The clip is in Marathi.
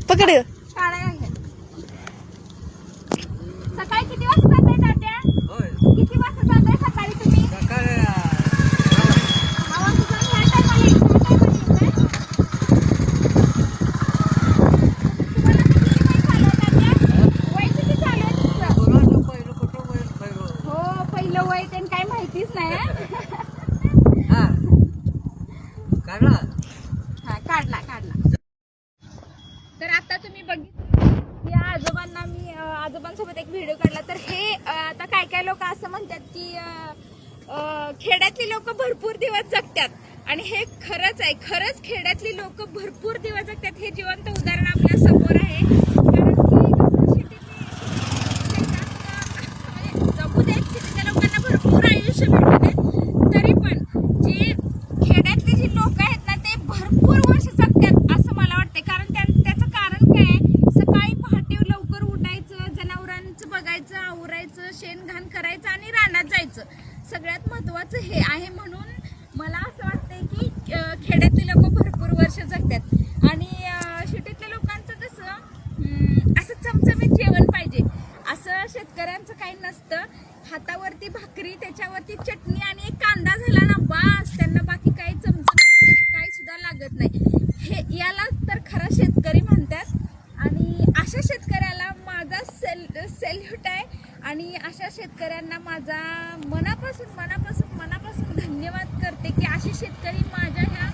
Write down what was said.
पकड सकाळी किती वाजता जाताय तात्या? किती वाजता जाताय सकाळी तुम्ही? हो पहिलं वय त्यांनी काय माहितीच नाही. काढला. तर आता तुम्ही बघितलं या आजोबांना मी आजोबांसोबत एक व्हिडिओ काढला. तर हे आता काय लोक असं म्हणतात की खेड्यातली लोक भरपूर दिवस जगतात आणि हे खरंच आहे. खरंच खेड्यातली लोक भरपूर दिवस जगतात. हे जिवंत उदाहरण आपल्या समोर आहे. जगू दे शेतीच्या लोकांना भरपूर आयुष्य भेटते तरी पण जे खेड्यातली जी लोक आहेत ना ते भरपूर वर्ष जगतात असं मला वाटतं. कारण त्याचं कारण काय आहे? सकाळी पहाटे लवकर उठायचं, जनावरांचं बघायचं, आवरायचं, शेणघाण करायचं आणि रानात जायचं. सगळ्यात महत्वाचं हे आहे. म्हणून मला असं वाटतंय की खेड्यातली लोक भरपूर वर्ष जगतात आणि शेतीतल्या लोकांचं कसं असं चमचमीत जेवण पाहिजे असं शेतकऱ्यांचं काही नसतं. हातावरती भाकरी, त्याच्यावरती चटणी आणि एक कांदा झाला ना बास, त्यांना बाकी काही चमचमीत वगैरे काही सुद्धा लागत नाही. हे याला तर खरा शेतकरी म्हणतात आणि अशा शेतकऱ्याला माझा सॅल्यूट आहे आणि अशा शेतकऱ्यांना माझा मनापासून धन्यवाद करते की असे शेतकरी माझ्या ह्या